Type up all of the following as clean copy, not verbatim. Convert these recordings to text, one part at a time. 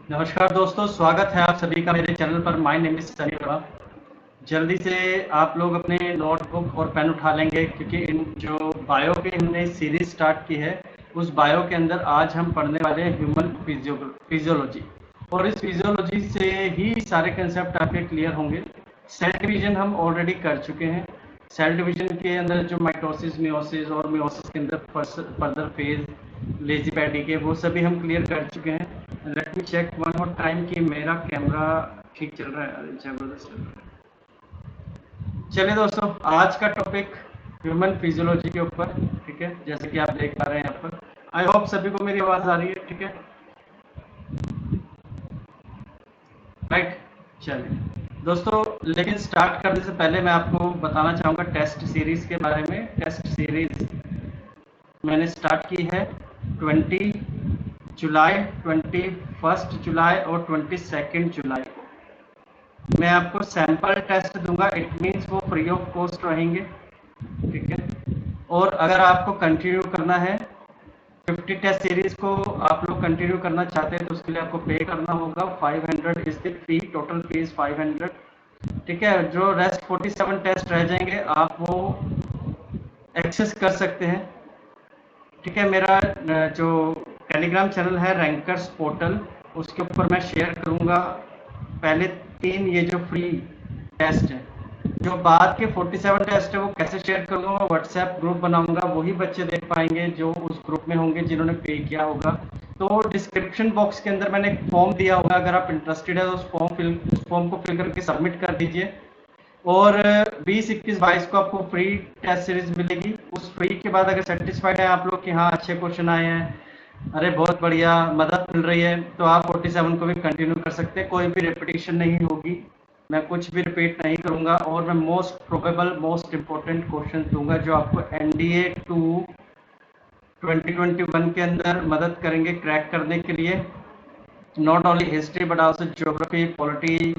नमस्कार दोस्तों, स्वागत है आप सभी का मेरे चैनल पर। My name is Sunny Verma. जल्दी से आप लोग अपने नोटबुक और पेन उठा लेंगे क्योंकि इन जो बायो की हमने सीरीज स्टार्ट की है उस बायो के अंदर आज हम पढ़ने वाले हैं ह्यूमन फिजियोलॉजी। और इस फिजियोलॉजी से ही सारे कंसेप्ट आपके क्लियर होंगे। सेल डिवीजन हम ऑलरेडी कर चुके हैं। सेल डिवीजन के अंदर जो माइटोसिस, मियोसिस और मियोसिस के अंदर फर्दर फेज लेजीपैडी के वो सभी हम क्लियर कर चुके हैं। लेट मी चेक वन और टाइम कि मेरा कैमरा ठीक चल रहा है। अरे जबरदस्त चल रहा है। चलिए दोस्तों, आज का टॉपिक ह्यूमन फिजियोलॉजी के ऊपर। ठीक है, जैसे कि आप देख पा रहे हैं यहाँ पर। आई होप सभी को मेरी आवाज आ रही है। ठीक है, राइट। चलिए दोस्तों, लेकिन स्टार्ट करने से पहले मैं आपको बताना चाहूँगा टेस्ट सीरीज के बारे में। टेस्ट सीरीज मैंने स्टार्ट की है 20 जुलाई, 21 जुलाई और 22 जुलाई को। मैं आपको सैंपल टेस्ट दूंगा, इट मीन्स वो फ्री ऑफ कॉस्ट रहेंगे। ठीक है, और अगर आपको कंटिन्यू करना है 50 टेस्ट सीरीज को आप लोग कंटिन्यू करना चाहते हैं तो उसके लिए आपको पे करना होगा। 500 is the fee, total fees 500। ठीक है, जो रेस्ट 47 टेस्ट रह जाएंगे आप वो एक्सेस कर सकते हैं। ठीक है, मेरा जो टेलीग्राम चैनल है रैंकर्स पोर्टल, उसके ऊपर मैं शेयर करूंगा पहले 3 ये जो फ्री टेस्ट है। जो बाद के 47 टेस्ट है वो कैसे शेयर करूंगा, व्हाट्सएप ग्रुप बनाऊंगा, वही बच्चे देख पाएंगे जो उस ग्रुप में होंगे जिन्होंने पे किया होगा। तो डिस्क्रिप्शन बॉक्स के अंदर मैंने एक फॉर्म दिया होगा, अगर आप इंटरेस्टेड है तो उस फॉर्म को फिल करके सबमिट कर दीजिए। और 20, 21, 22 को आपको फ्री टेस्ट सीरीज मिलेगी। उस फ्री के बाद अगर सेटिस्फाइड है आप लोग कि हाँ अच्छे क्वेश्चन आए हैं, अरे बहुत बढ़िया मदद मिल रही है, तो आप 47 को भी कंटिन्यू कर सकते हैं। कोई भी रिपीटिशन नहीं होगी, मैं कुछ भी रिपीट नहीं करूंगा और मैं most probable most important question दूंगा जो आपको एनडीए 2 2021 के अंदर मदद करेंगे क्रैक करने के लिए। Not only history but also geography, polity,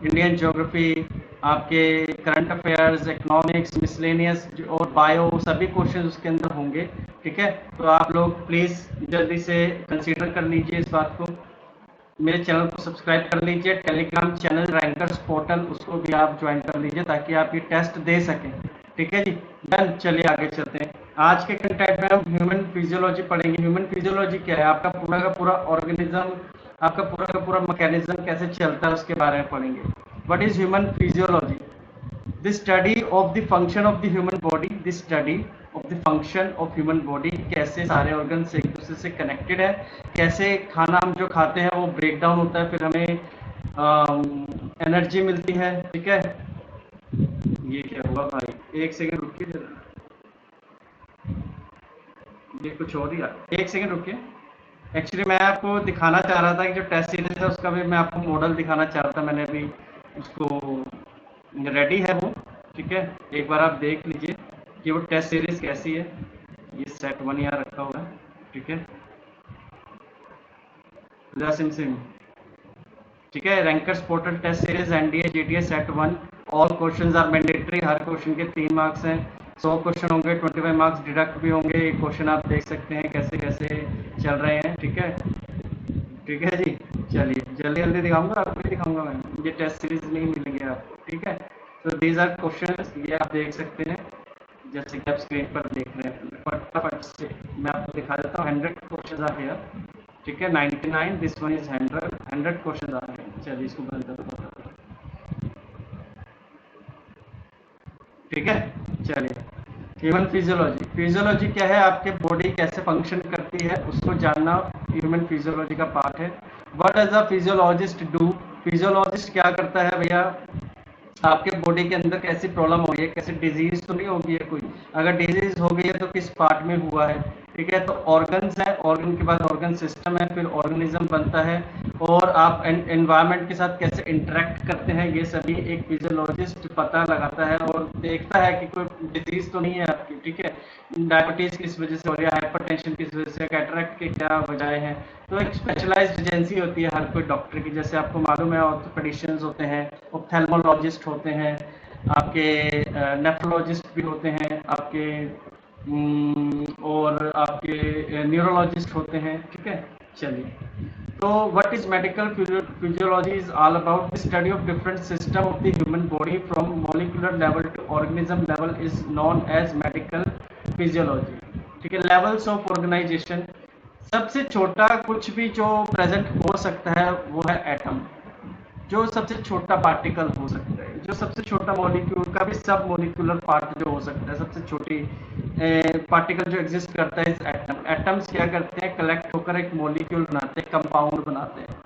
Indian geography, आपके करंट अफेयर्स, इकोनॉमिक्स, मिसलेनियस और बायो, सभी क्वेश्चन उसके अंदर होंगे। ठीक है, तो आप लोग प्लीज जल्दी से कंसीडर कर लीजिए इस बात को। मेरे चैनल को सब्सक्राइब कर लीजिए। टेलीग्राम चैनल रैंकर्स पोर्टल, उसको भी आप ज्वाइन कर लीजिए ताकि आप ये टेस्ट दे सकें। ठीक है जी, डन। चलिए आगे चलते हैं। आज के कंटेंट में हम ह्यूमन फिजियोलॉजी पढ़ेंगे। ह्यूमन फिजियोलॉजी क्या है, आपका पूरा का पूरा ऑर्गेनिज्म, आपका पूरा का पूरा मैकेनिज्म कैसे चलता है उसके बारे में पढ़ेंगे। What is human physiology? The study of the function of the human body, the study of the function of human body, कैसे सारे ऑर्गन से एक दूसरे से कनेक्टेड है, कैसे खाना हम जो खाते हैं वो ब्रेक डाउन होता है, फिर हमें एनर्जी मिलती है। ठीक है, ये क्या हुआ भाई, एक सेकंड रुकिए जरा, ये कुछ और ही एक सेकंड रुकिए। एक्चुअली मैं आपको दिखाना चाह रहा था कि जो टेस्ट सीरीज है उसका भी मैं आपको मॉडल दिखाना चाह रहा था, मैंने अभी उसको रेडी है वो। ठीक है, एक बार आप देख लीजिए कि वो टेस्ट सीरीज कैसी है। ये सेट 1 यहाँ रखा हुआ है। ठीक है, सिम सिम। ठीक है, rankers portal test series NDA GTA set 1। All questions are mandatory, हर क्वेश्चन के 3 मार्क्स हैं। 100 क्वेश्चन होंगे, 25 मार्क्स डिडक्ट भी होंगे। ये क्वेश्चन आप देख सकते हैं कैसे कैसे चल रहे हैं। ठीक है, ठीक है जी। चलिए जल्दी जल्दी दिखाऊंगा, आपको भी दिखाऊंगा मैं, ये टेस्ट सीरीज में ही मिलेंगे आपको। ठीक है, तो दीज आर क्वेश्चंस, ये आप देख सकते हैं जैसे कि आप स्क्रीन पर देख रहे हैं। फटाफट से मैं आपको दिखा देता हूँ। 100 क्वेश्चन आ गया। ठीक है, 99, दिस वन इज 100 क्वेश्चन आ रहे हैं। चलिए इसको बंद कर दो। ठीक है, चलिए। ह्यूमन फिजियोलॉजी, फिजियोलॉजी क्या है, आपके बॉडी कैसे फंक्शन करती है उसको जानना ह्यूमन फिजियोलॉजी का पार्ट है। What does a physiologist do? Physiologist क्या करता है भैया, आपके बॉडी के अंदर कैसी प्रॉब्लम हो रही है, कैसी डिजीज तो नहीं होगी है कोई, अगर डिजीज हो गई है तो किस पार्ट में हुआ है। ठीक है, तो ऑर्गन्स है, ऑर्गन के बाद ऑर्गन सिस्टम है, फिर ऑर्गेनिज्म बनता है, और आप एनवायरनमेंट के साथ कैसे इंटरेक्ट करते हैं ये सभी एक फिजियोलॉजिस्ट पता लगाता है और देखता है कि कोई डिजीज तो नहीं है आपकी। ठीक है, डायबिटीज किस वजह से हो रही है, हाइपरटेंशन किस वजह से, कैटरेक्ट के क्या वजह हैं। तो एक स्पेशलाइज्ड एजेंसी होती है हर कोई डॉक्टर की, जैसे आपको मालूम है ऑर्थोपेडिशियंस होते हैं, ऑप्थेल्मोलॉजिस्ट होते हैं, आपके नेफ्रोलॉजिस्ट भी होते हैं, आपके और आपके न्यूरोलॉजिस्ट होते हैं। ठीक है, चलिए तो what is medical physiology is all about the study of different system of the human body from molecular level to organism level is known as medical physiology. ठीक है, लेवल्स ऑफ ऑर्गेनाइजेशन। सबसे छोटा कुछ भी जो प्रेजेंट हो सकता है वो है एटम, जो सबसे छोटा पार्टिकल हो सकता है, जो सबसे छोटा मॉलिक्यूल का भी सब मॉलिक्यूलर पार्ट जो हो सकता है, सबसे छोटी पार्टिकल जो एग्जिस्ट करता है इस एटम। एटम्स क्या करते हैं, कलेक्ट होकर एक मॉलिक्यूल बनाते हैं, कंपाउंड बनाते हैं।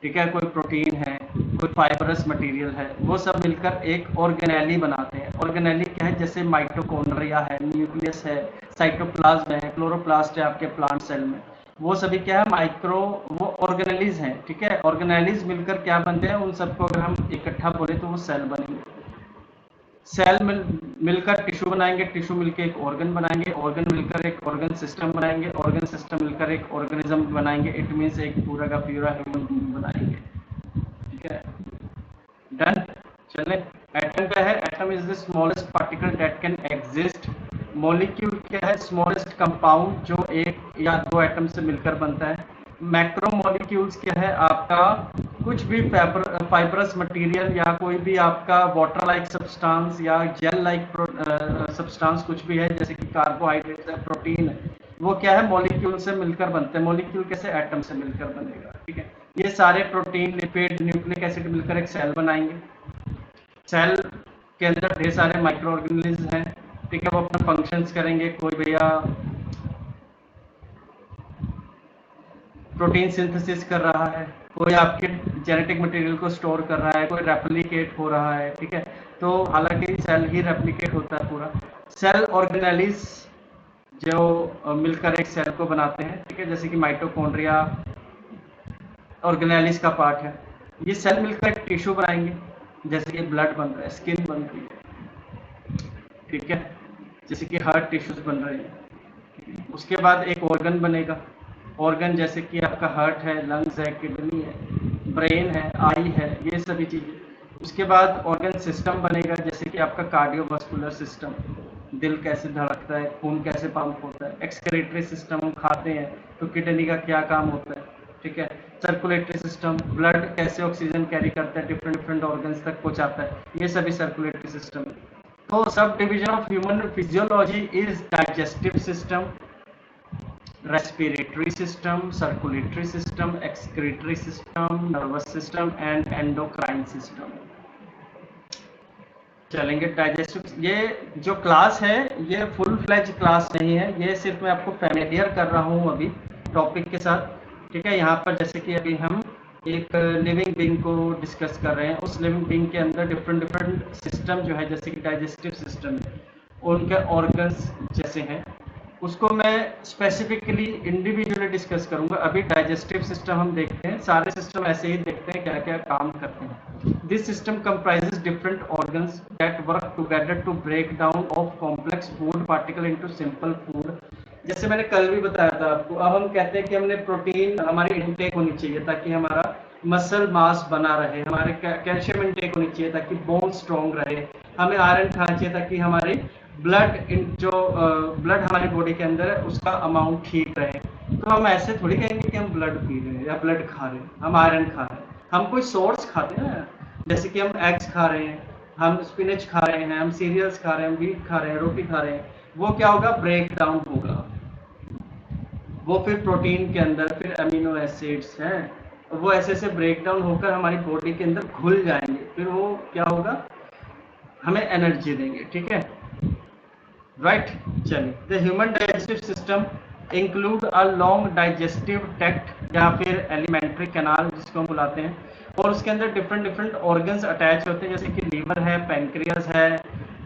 ठीक है, कोई प्रोटीन है, कोई फाइबरस मटेरियल है, वो सब मिलकर एक ऑर्गेनेली बनाते हैं। ऑर्गेनेली क्या है, जैसे माइटोकॉन्ड्रिया है, न्यूक्लियस है, साइटोप्लाज्म है, क्लोरोप्लास्ट है आपके प्लांट सेल में, वो सभी क्या है, माइक्रो वो ऑर्गेनेलीज हैं। ठीक है, ऑर्गेनेलीज मिलकर क्या बनते हैं, उन सबको अगर हम इकट्ठा बोले तो वो सेल बनेंगे। सेल मिलकर टिश्यू बनाएंगे, टिश्यू मिलकर एक ऑर्गन बनाएंगे, ऑर्गन मिलकर एक ऑर्गन सिस्टम बनाएंगे, ऑर्गन सिस्टम मिलकर एक ऑर्गेनिज्म बनाएंगे। इट मीन्स एक पूरा का पूरा ह्यूमन बीइंग बनाएंगे। ठीक है, डन। चले, एटम क्या है, atom is the smallest particle that can exist. Molecule क्या है, स्मॉलेस्ट कंपाउंड जो एक या दो एटम से मिलकर बनता है। मैक्रो मॉलिक्यूल्स क्या है, आपका कुछ भी फाइबरस मटेरियल या कोई भी आपका वाटर लाइक सब्सटेंस या जेल लाइक सब्सटेंस कुछ भी है, जैसे कि कार्बोहाइड्रेट है, प्रोटीन है, वो क्या है, मॉलिक्यूल से मिलकर बनते हैं। मॉलिक्यूल कैसे, एटम से मिलकर बनेगा। ठीक है, ये सारे प्रोटीन, लिपिड, न्यूक्लिक एसिड मिलकर एक सेल बनाएंगे। सेल के अंदर ढेर सारे माइक्रो ऑर्गेनिज्म हैं। ठीक है, वो अपना फंक्शंस करेंगे। कोई भैया प्रोटीन सिंथेसिस कर रहा है, कोई आपके जेनेटिक मटेरियल को स्टोर कर रहा है, कोई रेप्लिकेट हो रहा है। ठीक है, तो हालांकि सेल ही रेप्लिकेट होता है पूरा। सेल ऑर्गेनेलिस जो मिलकर एक सेल को बनाते हैं। ठीक है, जैसे कि माइटोकॉन्ड्रिया ऑर्गेनेलिस का पार्ट है। ये सेल मिलकर एक टिश्यू बनाएंगे, जैसे कि ब्लड बन रहा है, स्किन बन रही है। ठीक है, जैसे कि हार्ट टिश्यूज बन रहे हैं। उसके बाद एक ऑर्गन बनेगा। ऑर्गन जैसे कि आपका हार्ट है, लंग्स है, किडनी है, ब्रेन है, आई है, ये सभी चीज़ें। उसके बाद ऑर्गन सिस्टम बनेगा, जैसे कि आपका कार्डियोवास्कुलर सिस्टम, दिल कैसे धड़कता है, खून कैसे पंप होता है। एक्सक्रीटरी सिस्टम, हम खाते हैं तो किडनी का क्या काम होता है। ठीक है, सर्कुलेटरी सिस्टम, ब्लड कैसे ऑक्सीजन कैरी करता है, डिफरेंट डिफरेंट ऑर्गन्स तक पहुंचाता है, ये सभी सर्कुलेटरी सिस्टम है। तो sub division of human physiology is digestive system, respiratory system, circulatory system, excretory system, nervous system and endocrine system. चलेंगे डाइजेस्टिव। ये जो क्लास है ये फुल फ्लेज क्लास नहीं है, ये सिर्फ मैं आपको फैमिलियर कर रहा हूँ अभी टॉपिक के साथ। ठीक है, यहाँ पर जैसे कि अभी हम एक लिविंग बीइंग को डिस्कस कर रहे हैं, उस लिविंग बीइंग के अंदर डिफरेंट डिफरेंट सिस्टम जो है, जैसे कि डाइजेस्टिव सिस्टम है, उनके ऑर्गन्स जैसे हैं, उसको मैं स्पेसिफिकली इंडिविजुअली डिस्कस करूंगा। अभी डाइजेस्टिव सिस्टम हम देखते हैं, सारे सिस्टम ऐसे ही देखते हैं क्या क्या काम करते हैं। This system comprises different organs that work together to break down of complex food particle into simple food. जैसे मैंने कल भी बताया था आपको, अब हम कहते हैं कि हमने प्रोटीन हमारी इंटेक होनी चाहिए ताकि हमारा मसल मास बना रहे, हमारे कैल्शियम इंटेक होनी चाहिए ताकि बोन स्ट्रॉन्ग रहे, हमें आयरन खाना चाहिए ताकि हमारी ब्लड हमारी बॉडी के अंदर है उसका अमाउंट ठीक रहे। तो हम ऐसे थोड़ी कहेंगे कि हम ब्लड पी रहे हैं या ब्लड खा रहे हैं, हम आयरन खा रहे हैं। हम कोई सोर्स खाते हैं ना, जैसे कि हम एग्स खा रहे हैं, हम स्पिनच खा रहे हैं, हम सीरियल्स खा रहे हैं, व्हीट खा रहे हैं, रोटी खा रहे हैं, वो क्या होगा, ब्रेक डाउन होगा, वो फिर प्रोटीन के अंदर फिर अमीनो एसिड्स हैं, वो ऐसे ऐसे ब्रेक डाउन होकर हमारी बॉडी के अंदर घुल जाएंगे, फिर वो क्या होगा, हमें एनर्जी देंगे। ठीक है, राइट। चलिए, the human digestive system include a long digestive tract या फिर एलिमेंट्री कैनाल जिसको हम बुलाते हैं, और उसके अंदर डिफरेंट डिफरेंट ऑर्गन्स अटैच होते हैं, जैसे कि लीवर है, पैंक्रियास है,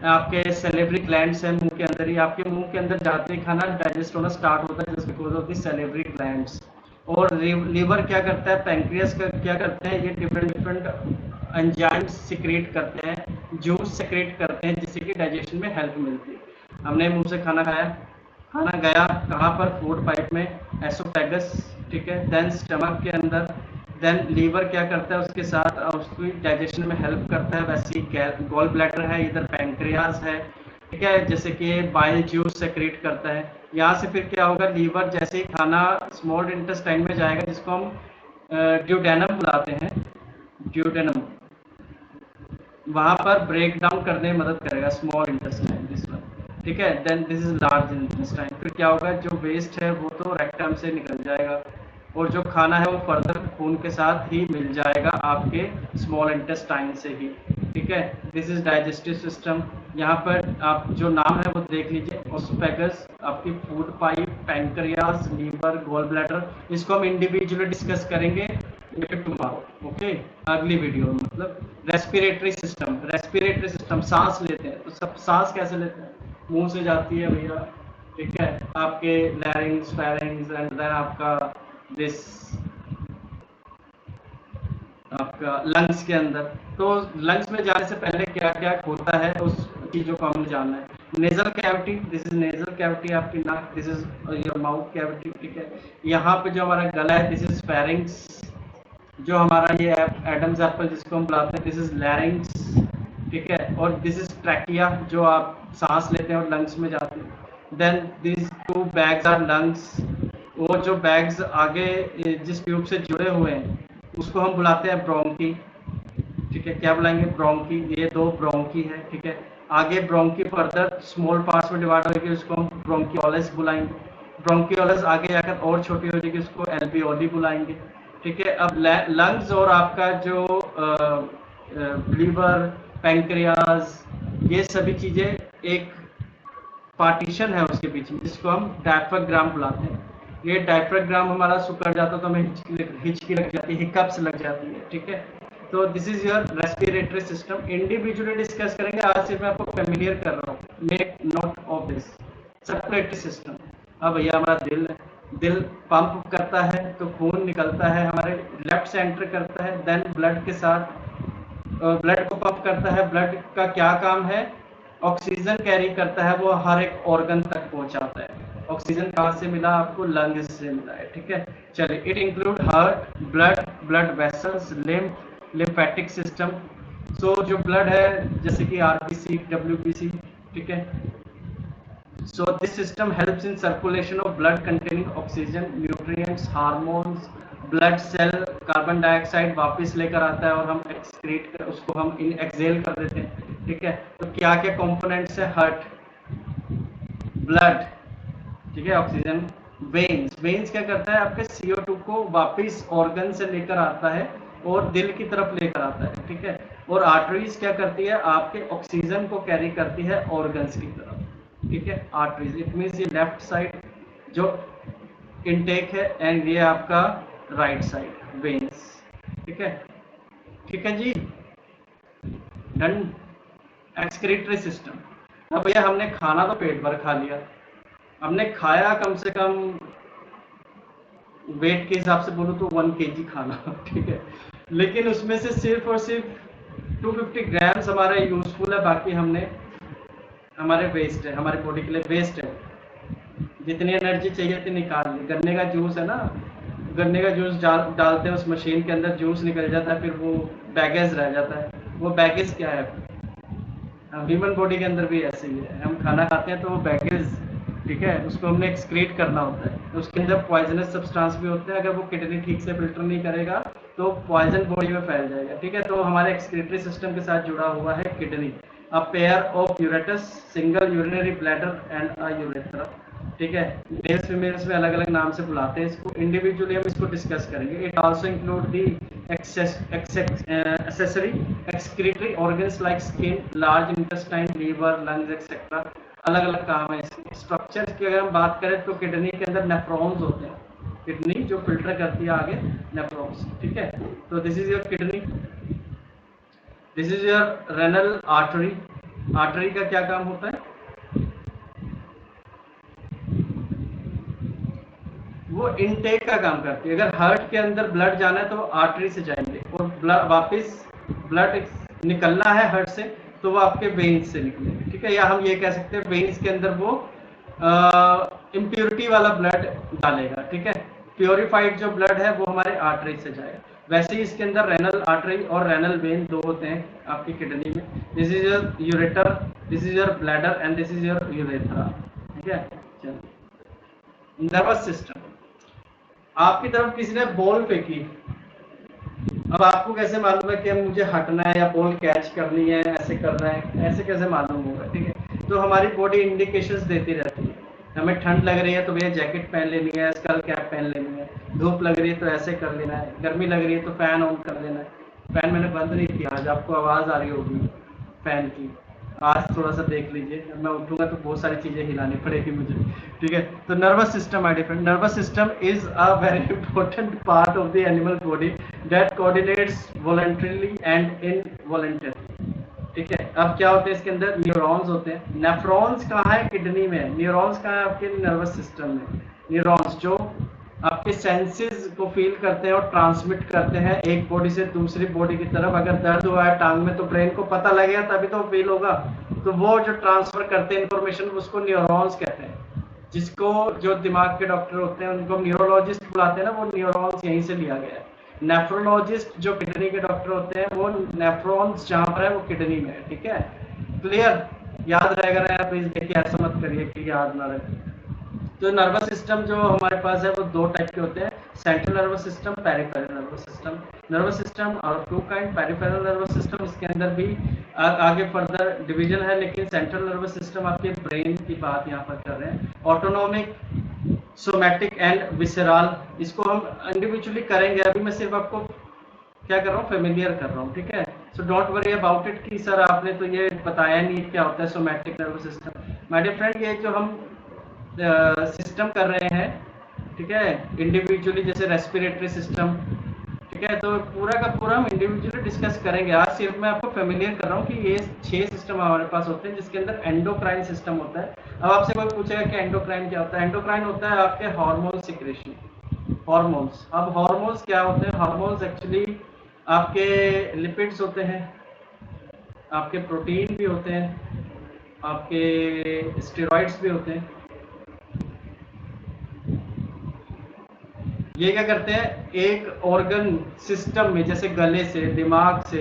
आपके सेलेवरी ग्लैंड्स हैं, मुंह के अंदर ही, आपके मुंह के अंदर जाते ही खाना डाइजेस्ट होना स्टार्ट होता है just because of the salivary glands. और लीवर क्या करता है, पैंक्रियास क्या करते हैं, ये डिफरेंट डिफरेंट एंजाइम्स सिक्रेट करते हैं, जूस सिक्रेट करते हैं, जिससे कि डाइजेशन में हेल्प मिलती है। हमने मुंह से खाना खाया, खाना गया कहाँ पर, फूड पाइप में, एसोफेगस। ठीक है, देन स्टमक के अंदर, देन लीवर क्या करता है उसके साथ उसकी डाइजेशन में हेल्प करता है, वैसे ही गॉल ब्लैडर है, इधर पैंक्रियाज है, ठीक है, जैसे कि बाइल जूस सेक्रेट करता है। यहाँ से फिर क्या होगा, लीवर जैसे ही खाना स्मॉल इंटेस्टाइन में जाएगा, जिसको हम ड्यूडेनम बुलाते हैं, ड्यूडेनम, वहां पर ब्रेक डाउन करने में मदद करेगा स्मॉल इंटेस्टाइन दिस वन। ठीक है, then this is large intestine. फिर क्या होगा, जो वेस्ट है वो तो रेक्टम से निकल जाएगा, और जो खाना है वो फर्दर खून के साथ ही मिल जाएगा आपके स्मॉल इंटेस्टाइन से ही। ठीक है, दिस इज डाइजेस्टिव सिस्टम। यहाँ पर आप जो नाम है वो देख लीजिए, ओस्फेगस, आपकी food pipe, pancreas, liver, gall bladder. इसको हम इंडिविजुअली डिस्कस करेंगे टुमारो, ओके, अगली वीडियो में। मतलब रेस्पिरेटरी सिस्टम, रेस्पिरेटरी सिस्टम सांस लेते हैं, तो सब सांस कैसे लेते हैं, मुंह से जाती है भैया। ठीक है, आपके लैरिंग्स, फेरिंग्स, एंड देन आपका दिस, आपका लंग्स के अंदर। तो लंग्स में जाने से पहले क्या क्या होता है उस चीजों को हमें जानना है। Nasal cavity, this is nasal cavity, आपकी नाक, this is your mouth cavity. ठीक है, यहाँ पे जो हमारा गला है, दिस इज फेरिंग्स। जो हमारा ये एडम्स एप्पल जिसको हम बुलाते हैं, दिस इज लैरिंग्स। ठीक है, और दिस इज ट्रैकिया, जो आप सांस लेते हैं और लंग्स में जाते हैं। Then this two bags are lungs. वो जो बैग्स आगे जिस ट्यूब से जुड़े हुए हैं उसको हम बुलाते हैं ब्रोंकी। ठीक है, क्या बुलाएंगे, ब्रोंकी। ये दो ब्रोंकी है। ठीक है, आगे ब्रोंकी फर्दर स्मॉल पार्ट्स में डिवाइड होगी, उसको हम ब्रोंकियोलस बुलाएंगे। ब्रोंकियोलस आगे जाकर और छोटी हो जाएगी, उसको एल्वियोली बुलाएंगे। ठीक है, अब लंग्स और आपका जो लीवर, पैंक्रियाज, ये सभी चीजें एक पार्टीशन है उसके बीच में, जिसको हम डायफ्राग्राम बुलाते हैं। ये डायफ्राग्राम हमारा सुकड़ जाता है तो हमें हिचकी लग जाती है, हिकअप्स लग जाती है। ठीक है, तो this is your respiratory system. Individually discuss करेंगे, आज सिर्फ मैं आपको फेमिलियर कर रहा हूँ, make note of this. Circulatory system, अब भैया हमारा दिल है, दिल पंप करता है तो खून निकलता है हमारे लेफ्ट से एंटर करता है, देन ब्लड के साथ ब्लड को पंप करता है। ब्लड का क्या काम है, ऑक्सीजन कैरी करता है, वो हर एक ऑर्गन तक पहुंचाता है। ऑक्सीजन कहाँ से मिला आपको, लंग्स से मिला है। ठीक है, चलिए, it include heart, blood, blood vessels, lymph, lymphatic system. So जो ब्लड है जैसे कि आरबीसी, डब्ल्यूबीसी। ठीक है, so this system helps in circulation of blood containing oxygen, nutrients, hormones, blood cell carbon dioxide वापस लेकर आता है और हम एक्सक्रीट कर, उसको हम एक्सहेल कर देते हैं। ठीक है, तो क्या क्या कंपोनेंट्स है, हार्ट, ब्लड, ठीक है, ऑक्सीजन, वेन्स, वेन्स क्या करता है, आपके CO2 को वापस ऑर्गन से लेकर आता है और दिल की तरफ लेकर आता है। ठीक है, और आर्टरीज क्या करती है, आपके ऑक्सीजन को कैरी करती है ऑर्गन्स की तरफ। ठीक है, आर्टरीज, इट मींस ये लेफ्ट साइड जो इनटेक है, एंड ये आपका राइट साइड वेन्स। ठीक है, ठीक है जी, डन। एक्सक्रीटरी सिस्टम, अब भैया हमने खाना तो पेट भर खा लिया, हमने खाया कम से कम वेट के हिसाब से बोलूं तो 1 kg खाना। ठीक है, लेकिन उसमें से सिर्फ और सिर्फ 250 ग्राम्स हमारा यूजफुल है, बाकी हमने हमारे वेस्ट है, हमारे बॉडी के लिए वेस्ट है। जितनी एनर्जी चाहिए थी निकाल ली। गन्ने का जूस है ना, गन्ने का जूस डालते हैं उस मशीन के अंदर, जूस निकल जाता है, फिर वो बैगेज रह जाता है। वो बैगेज क्या है, ह्यूमन बॉडी के अंदर भी ऐसे ही है, हम खाना खाते हैं तो वो बैगेज, ठीक है, उसको हमने एक्सक्रीट करना होता है, तो उसके अंदर पॉइजनस सब्सटेंस भी होते हैं। अगर वो किडनी ठीक से फिल्टर नहीं करेगा तो पॉइजन बॉडी में फैल जाएगा। ठीक है, तो हमारे एक्सक्रीटरी सिस्टम के साथ जुड़ा हुआ है kidney, a pair of ureters, single urinary bladder and a urethra. ठीक है, मेल्स फीमेल्स में अलग अलग नाम से बुलाते हैं इसको, इंडिविजुअली हम इसको डिस्कस करेंगे। It also include the accessory excretory organs like skin, large intestine, liver, lungs etc. अलग अलग काम है इसके। स्ट्रक्चर की अगर हम बात करें तो किडनी के अंदर नेफ्रॉन्स होते हैं, किडनी जो फिल्टर करती है आगे, नेफ्रॉन्स। ठीक है, तो this is your kidney, this is your renal artery. Artery का क्या काम होता है, वो इनटेक का काम करती है। अगर हार्ट के अंदर ब्लड जाना है तो वो आर्टरी से जाएंगे, और वापस ब्लड निकलना है हार्ट से तो वो आपके वेन्स से निकलेंगे। ठीक है, या हम ये कह सकते हैं वेन्स के अंदर वो इम्प्योरिटी वाला ब्लड डालेगा। ठीक है, प्योरीफाइड जो ब्लड है वो हमारे आर्टरी से जाएगा। वैसे ही इसके अंदर रेनल आर्टरी और रेनल वेन दो होते हैं आपकी किडनी में। This is ureter, this is your bladder and this is your urethra, ठीक है। चलो नर्वस सिस्टम, आपकी तरफ किसी ने बॉल फेंकी, अब आपको कैसे मालूम है कि मुझे हटना है या बॉल कैच करनी है, ऐसे करना है, ऐसे कैसे मालूम होगा, ठीक है। तो हमारी बॉडी इंडिकेशंस देती रहती है, हमें ठंड लग रही है तो भैया जैकेट पहन लेनी है, स्कल कैप पहन लेनी है, धूप लग रही है तो ऐसे कर लेना है, गर्मी लग रही है तो फैन ऑन कर लेना है। फैन मैंने बंद नहीं किया, आज आपको आवाज़ आ रही होगी फैन की, आज थोड़ा सा देख लीजिए, मैं उठूंगा तो बहुत सारी चीज़ें हिलानी पड़ेगी मुझे, ठीक है। तो nervous system my different, nervous system is a very important part of the animal body that coordinates voluntarily and involuntary, ठीक है। अब क्या होते हैं इसके अंदर, न्यूरॉन्स होते हैं, नेफ्रॉन्स कहाँ है, किडनी में, न्यूरॉन्स कहाँ है आपके नर्वस सिस्टम में, न्यूरॉन्स जो आपके सेंसेस को फील करते हैं और ट्रांसमिट करते हैं एक बॉडी से दूसरी बॉडी की तरफ। अगर दर्द हुआ है टांग में तो ब्रेन को पता लगेगा तभी तो फील होगा, तो वो जो ट्रांसफर करते हैं इंफॉर्मेशन उसको न्यूरॉन्स कहते हैं, जिसको जो दिमाग के डॉक्टर होते हैं उनको न्यूरोलॉजिस्ट बुलाते हैं ना, वो न्यूरॉन्स यहीं से लिया गया है। नेफ्रोलॉजिस्ट जो किडनी के डॉक्टर होते हैं वो नेफ्रॉन्स जहाँ पर है वो किडनी में है, ठीक है। क्लियर, याद रहेगा ना यार, प्लीज देखिए ऐसा मत करिए कि याद ना रहे। तो नर्वस सिस्टम जो हमारे पास है वो दो टाइप के होते हैं, central nervous system, peripheral nervous system. Nervous system और two kind, peripheral nervous system, इसके अंदर भी आगे फर्दर डिवीजन है, लेकिन सेंट्रल नर्वस सिस्टम आपके ब्रेन की बात यहाँ पर कर रहे हैं। ऑटोनोमिक, सोमैटिक एंड विसरल, इसको हम इंडिविजुअली करेंगे, अभी मैं सिर्फ आपको क्या कर रहा हूँ, फेमिलियर कर रहा हूँ, ठीक है। So don't worry about it कि सर आपने तो ये बताया नहीं क्या होता है somatic nervous system. My dear friend, ये जो हम सिस्टम कर रहे हैं, ठीक है, इंडिविजुअली, जैसे रेस्पिरेटरी सिस्टम, ठीक है, तो पूरा का पूरा हम इंडिविजुअली डिस्कस करेंगे। आज सिर्फ मैं आपको फेमिलियर कर रहा हूँ कि ये 6 सिस्टम हमारे पास होते हैं, जिसके अंदर एंडोक्राइन सिस्टम होता है। अब आपसे कोई पूछेगा कि एंडोक्राइन क्या होता है, एंडोक्राइन होता है आपके हार्मोन सिक्रेशन, हार्मोन्स। अब हार्मोन्स क्या होते हैं, हार्मोन्स एक्चुअली आपके लिपिड्स होते हैं, आपके प्रोटीन भी होते हैं, आपके स्टेरॉइड्स भी होते हैं। ये क्या करते हैं, एक ऑर्गन सिस्टम में, जैसे गले से, दिमाग से,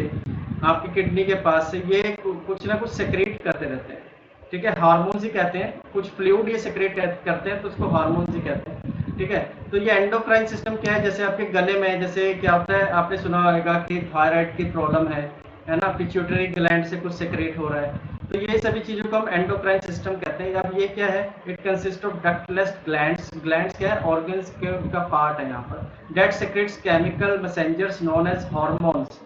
आपकी किडनी के पास से, ये कुछ ना कुछ सेक्रेट करते रहते हैं, ठीक है, हार्मोन्स ही कहते हैं। कुछ फ्लूइड ये सेक्रेट करते हैं तो उसको हार्मोन्स ही कहते हैं, ठीक है। तो ये एंडोक्राइन सिस्टम क्या है, जैसे आपके गले में, जैसे क्या होता है, आपने सुना होगा कि थायराइड की प्रॉब्लम है ना, पिट्यूटरी ग्लैंड से कुछ सेक्रेट हो रहा है, तो ये सभी चीजों को हम एंडोक्राइन सिस्टम कहते हैं। अब ये क्या है, it consist of ductless glands, glands क्या है, ऑर्गन्स का पार्ट है यहाँ पर, that secretes chemical messengers known as hormones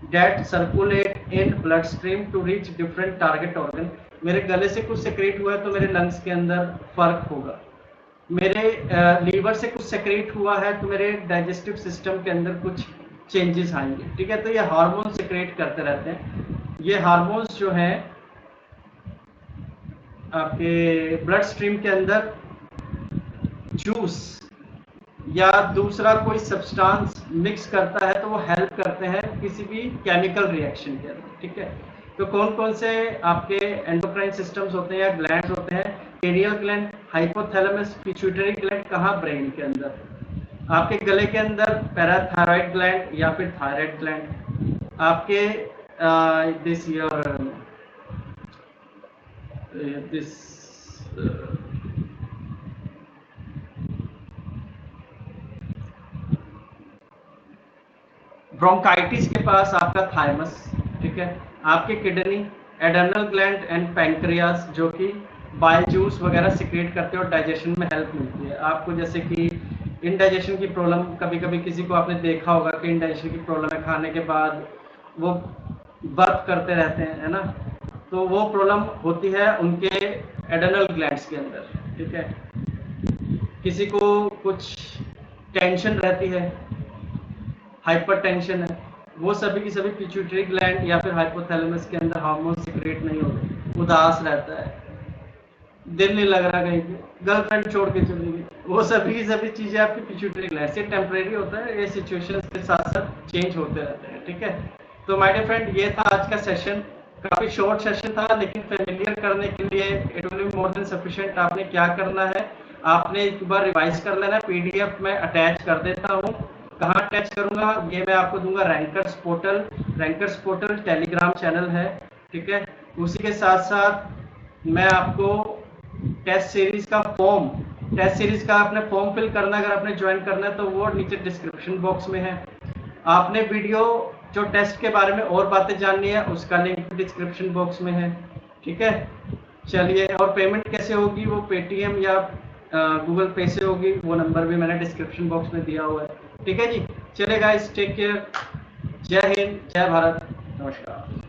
that circulate in blood stream to reach different target organ. मेरे गले से कुछ सेक्रेट हुआ है तो मेरे लंग्स के अंदर फर्क होगा, मेरे लीवर से कुछ सेक्रेट हुआ है तो मेरे डाइजेस्टिव सिस्टम के अंदर कुछ चेंजेस आएंगे, ठीक है। तो ये हार्मोन सेक्रेट करते रहते हैं। ये हार्मोन्स जो हैं आपके ब्लड स्ट्रीम के अंदर जूस या दूसरा कोई सब्सटेंस मिक्स करता है तो वो हेल्प करते हैं किसी भी केमिकल रिएक्शन के अंदर, ठीक है। तो कौन कौन से आपके एंडोक्राइन सिस्टम्स होते हैं या ग्लैंड्स होते हैं, Periyar gland, hypothalamus, pituitary gland, कहाँ, ब्रेन के अंदर। आपके गले के अंदर पैराथायरॉइड ग्लैंड या फिर थायराइड ग्लैंड, आपके दिस योर दिस ब्रोंकाइटिस के पास आपका थाइमस, ठीक है। आपके kidney, adrenal gland and pancreas, जो कि बाइल जूस वगैरह सिक्रेट करते हैं और डाइजेशन में हेल्प मिलती है आपको। जैसे कि इनडाइजेशन की प्रॉब्लम, कभी कभी किसी को आपने देखा होगा कि इनडाइजेशन की प्रॉब्लम है, खाने के बाद वो बर्फ करते रहते हैं, है ना, तो वो प्रॉब्लम होती है उनके एडर्नल ग्लैंड्स के अंदर, ठीक है। किसी को कुछ टेंशन रहती है, हाइपरटेंशन है, वो सभी की सभी पिट्यूटरी ग्लैंड या फिर हाइपोथैलेमस के अंदर हार्मोन सिक्रेट नहीं होते। उदास रहता है, दिल नहीं लग रहा कहीं पे, गर्लफ्रेंड छोड़ के चली गई, वो सभी चीजें आपकी पिट्यूटरी ग्लैंड से, टेम्परेरी होता है, ये सिचुएशंस के साथ साथ चेंज होते रहते हैं, ठीक है। तो माय डियर फ्रेंड, ये था आज का सेशन, काफी शॉर्ट सेशन था, लेकिन फेमिलियर करने के लिए it will be more than sufficient. आपने क्या करना है, आपने एक बार रिवाइज कर लेना, पीडीएफ में अटैच कर देता हूँ। कहाँ अटैच करूंगा, ये मैं आपको दूंगा रैंकर्स पोर्टल टेलीग्राम चैनल है, ठीक है। उसी के साथ साथ मैं आपको टेस्ट सीरीज का आपने फॉर्म फिल करना है, अगर आपने ज्वाइन करना है तो वो नीचे डिस्क्रिप्शन बॉक्स में है। आपने वीडियो जो टेस्ट के बारे में और बातें जाननी है उसका लिंक डिस्क्रिप्शन बॉक्स में है, ठीक है। चलिए, और पेमेंट कैसे होगी, वो पेटीएम या गूगल पे से होगी, वो नंबर भी मैंने डिस्क्रिप्शन बॉक्स में दिया हुआ है, ठीक है जी। चलिए गाइस, टेक केयर, जय हिंद, जय भारत, नमस्कार।